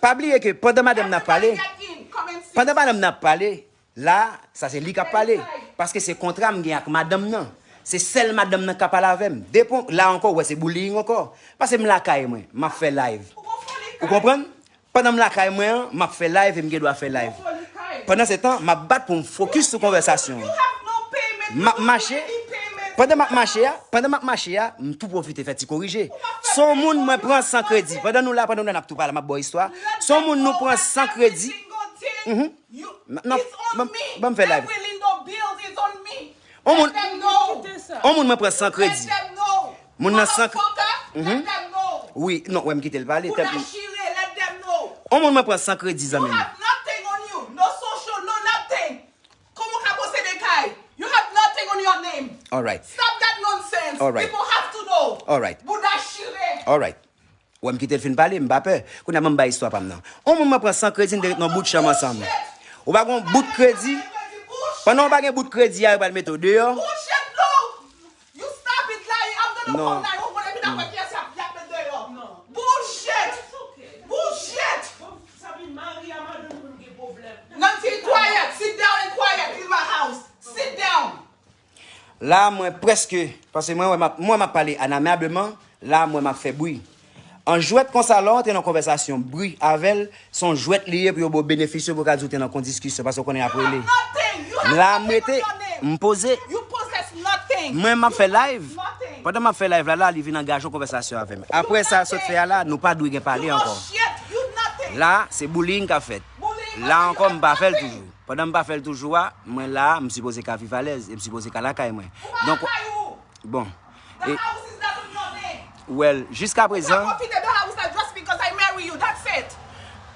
pas oublier que pendant madame n'a parlé, pendant madame n'a parlé, là, ça c'est lui qui a parlé. Parce que c'est contrat avec madame non. C'est celle madame n'a parlé avec. Là encore, ouais, c'est bullying encore. Parce que je la caille, moi, m'a fait live. Vous comprenez? Pendant que je la caille, moi, m'a fait live et je dois faire live. Pendant ce temps, je bat pour me focus sur la conversation. M'a marché. Pendant que je marche, je tout profiter, faire corriger. Son monde me prend sans crédit. Pendant nous là, pendant nous tout parler ma bonne histoire. Son monde nous prend sans crédit. Non, me faire live. On monde me prend sans crédit. Mon n'a sans oui, non, ouais, me quitter le parler. On monde me prend sans crédit, amis. All right. Stop that nonsense. All right. People have to know. All right. Budashire. All right. Ou me quitter le fin parler, m'pas peur. Qu'on a même pas histoire pas maintenant. On me prend sans crédit dans bout de chambre ensemble. Ou pas un bout de crédit. Pendant pas un bout de crédit, on va le mettre dehors. Bullshit, no. You stop it lying. I'm gonna No. call 911 No. Bullshit. Bullshit. Nancy, quiet. Sit down and quiet in my house. Sit down. Là, moi, presque, parce que moi, m'a parlé amablement, là, moi, m'a fait bruit. En jouet comme ça, là, on est en conversation, bruit avec elle, son jouet lié pour bénéficier pour qu'elle dans une discussion, parce qu'on est après les. Là, moi, me poser. You possess nothing. Moi, m'a fait live. Nothing. Pendant que m'a fait live, là, il vient engager en conversation avec moi. Après ça, ce fait là, nous pas doué parler encore. Shit, you nothing. Là, c'est bullying qu'a fait. Là encore, je ne pas faire toujours. Pendant que je ne pas faire toujours, moi là, je me suis posé qu'à vivre à l'aise et je me suis posé qu'à la caille. Donc, bon. The house is not on your name. Well, jusqu'à présent. Just because I marry you, that's it.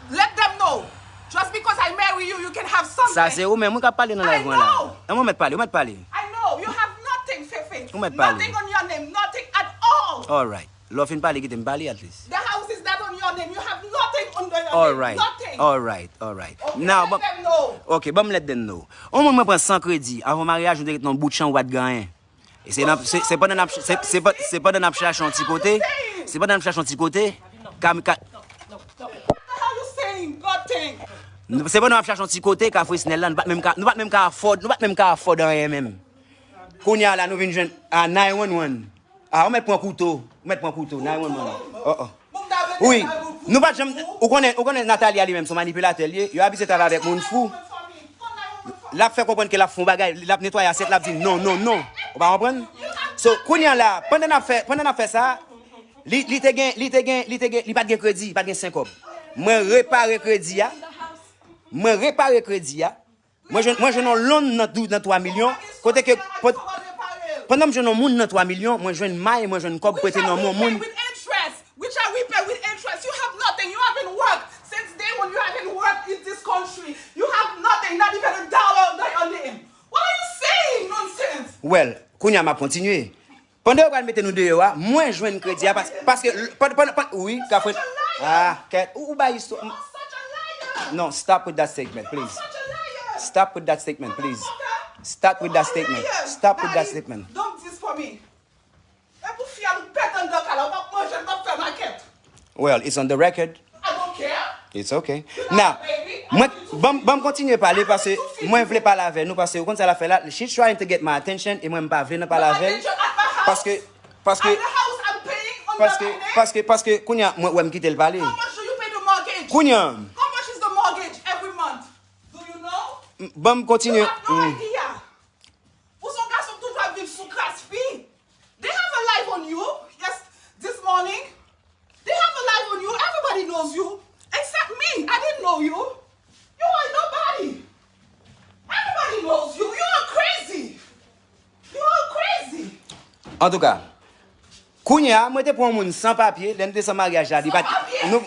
Let them know. Just because I marry you, you can have something. Ça, c'est où même, moi, je parler dans la voix là. On va mettre parler, on va parler. I know, you have nothing, Fefe. On va parler. Nothing on your name, nothing at all. All right. L'offre ne parler, qui t'aime parler at least. The house is not on your name. You have nothing under your All name. right. Nothing. All right. All right. Okay, Now, let them know. OK, bon, let them know. On me prend sans crédit. Avant mariage, on dirait dans bout de champ ou de gagner. Et c'est pas dans c'est pas dans chercher un petit côté. C'est pas dans chercher un petit côté. What the hell you saying? Nothing. C'est pas dans chercher un petit côté qu'a fait Snell là, nous pas même qu'à afford rien même. Kounya là nous venons joindre à 911. Ah, on met prend couteau, 911. Oh. Oui, nous pas jamais on connaît Nathalie lui même son manipulateur, il a habitué à travailler avec mon fou. Là fait comprendre que la font bagaille, la nettoyer assiette, la dit non. On va comprendre? So Kounya là, pendant n'a fait ça, li pas de crédit, pas de 5 euros. Moi réparer crédit a. Moi je non loan dans 3 millions, côté que pendant que je non moun dans 3 millions, moi je une maille, moi je une cob prêter dans mon monde. Which are we pay with interest? You have nothing. You haven't worked since day when you haven't worked in this country. You have nothing, not even a dollar under your name. What are you saying? Nonsense. Well, Kounya m'a continué. Pendant que vous mettez nous dehors, moi je un crédit parce que oui, qu'a fait ou ba histoire. You're such a liar. No, stop with that statement, please. You're such a liar. Stop with that statement, please. Stop with that statement. Stop with that statement. Don't this for me. Well, it's on the record. I don't care. It's okay. Now, moi, bon continuer à parler parce que moi je voulais parler avec nous parce que quand ça la fait là, she's trying to get my attention et moi je pas venir parler avec parce que Kounya moi me quitter le parler. How much do you pay the mortgage? Kounya. How much is the mortgage every month? Do you know? Bon continuer. You have no idea. Vous sont gars sont toujours à vivre sous classe fille. They have a life on you. Yes, this morning. They have a life on you. Everybody knows you. Except me. I didn't know you. You are nobody. Everybody knows you. You are crazy. You are crazy. En tout cas, Kounya, moi te prends moun sans papier, l'ennemi sans mariage là,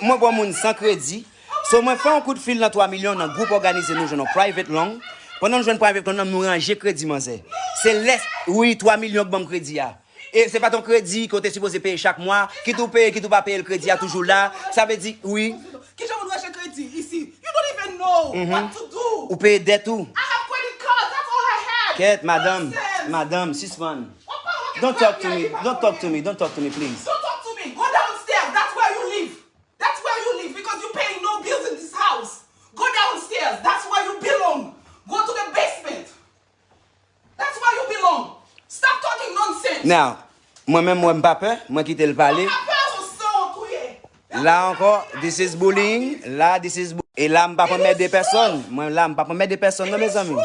moi prends moun sans crédit. So moi fais un coup de fil dans 3 millions dans groupe organisé nous jeune private loan. Pendant nous jeune private loan nous ranger crédit manzé. C'est laisse oui 3 millions que bon crédit a. Et c'est pas ton crédit que tu es supposé payer chaque mois, qui tout paye, qui tout pas payer le crédit a toujours là. Ça veut dire oui. Qui je dois acheter crédit ici? You don't even know what to do. Ou payer dette tout. I have credit cards. That's all I have. Kate, Nonsense. madame, suspend. Don't talk to me, please. Don't talk to me. Go downstairs. That's where you live. That's where you live because you're paying no bills Now, moi-même, moi, m'pas peur, moi quitte le palais. Là encore, this is bullying. Là, this is bullying. Et là, m'pas pas mettre des personnes. Moi, là, m'pas pas mettre des personnes, non, mes amis.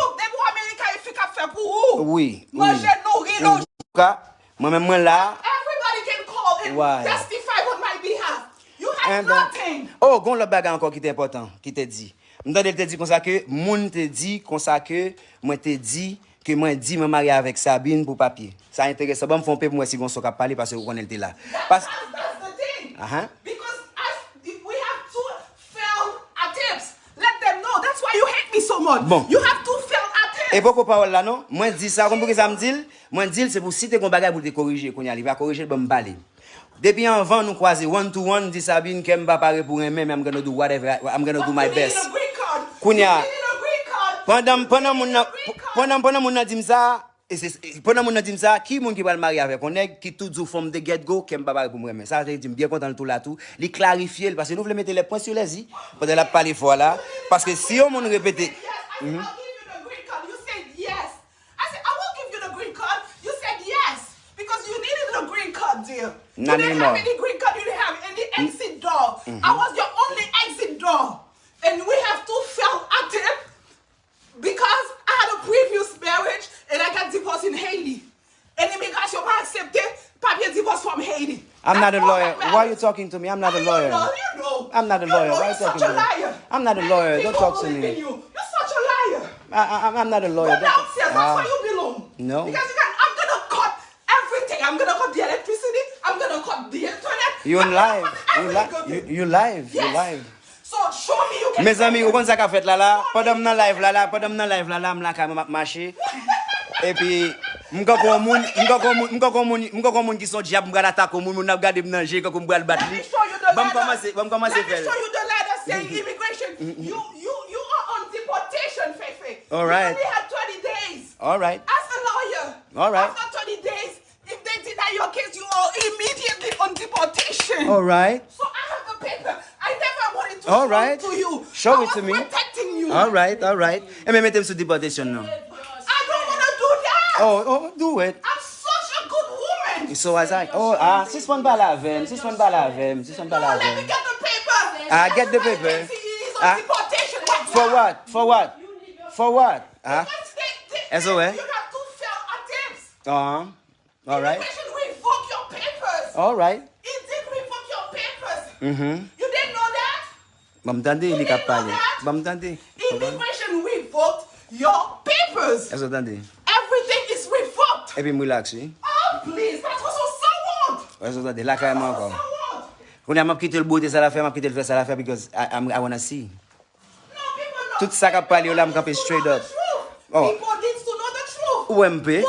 Oui, oui. En tout cas, moi-même, moi là. Everybody can call and testify on my behalf. You have nothing. Oh, gon le bagage encore qui est important, qui te dit. M'entendez te dit comme ça que moun te dit comme ça que moi te dit que moi dit me marier avec Sabine pour papier. Ça intéresse bon me font pour moi si gon so ka parler parce que on était là. That's the thing. Because we have two failed attempts. Let them know. That's why you hate me so much. Bon. You have two failed attempts. Et pourquoi parole là non? Moi dis ça comme pour que ça me dit. Moi dis c'est pour si te gon bagage pour te corriger qu'on y arrive à corriger bon me parler. Depuis avant nous croiser one to one dit Sabine que me pas parler pour un même I'm going to do whatever I'm going to do my best. Kounya pendant mon dit ça et c'est pendant mon dit ça qui monde qui va le marier avec on est qui tout du forme de get go qui me pas parler pour moi mais ça je dis bien content tout là tout les clarifier parce que nous voulons mettre les points sur les i pour la parler fort là parce que si on monde répéter dear. You didn't have any green card, you didn't have any exit door. I was your only exit door. And we have two failed attempts because I had a previous marriage and I got divorced in Haiti. And immigration accepted papier divorce from Haiti. I'm not a lawyer. Why are you talking to me? I'm not a lawyer. You know. I'm not a lawyer. Why are you talking to me? You're such a liar. I'm not a lawyer. Don't talk to me. You're such a liar. I'm not a lawyer. Go downstairs. That's where you belong. No. Because I'm going to cut everything. I'm going to cut the electricity. I'm going to cut the internet. You're live. You live. Yes. You live. So show me you can. Mes amis, vous connaissez ça qu'a fait là, pendant mon live là, pendant mon live là, m'la ka marcher. Et puis m'ka ko moun qui sont diable m'ga attaquer moun n'a regarder m'nanger comme m'ga le battre. Bam commencer faire. Let me show you the letter saying immigration. You are on deportation, Fefe. All right. You only had 20 days. All right. As a lawyer. All right. After 20 days, if they deny your case, you are immediately on deportation. All right. So I have the paper. I never wanted to All show right. it to you. Show I it to me. was protecting you. All right. Et me mettez sous deportation now. I don't want to do that. Oh, do it. I'm such a good woman. So as I, sis one bala avem. Let me get the paper. Get the paper. He's on deportation. For what? As SOS? You have two failed attempts. All right. Immigration revoke your papers. All right. It did revoke your papers. You didn't know that? Bamtande You li didn't ka know pale. that? Bamtande. Immigration revoked your papers. Est-ce que tande? Everything is revoked. Et puis relax, oui. Oh, please. That's what so want. Est-ce que tande? La carrément encore. So want. Quand m'a quitté le beauté ça la faire, m'a quitté le faire ça la faire because I wanna see. No, people know. Tout ça qu'a parlé là, m'a campé straight up. Oh. People need to know the truth. Ou MP.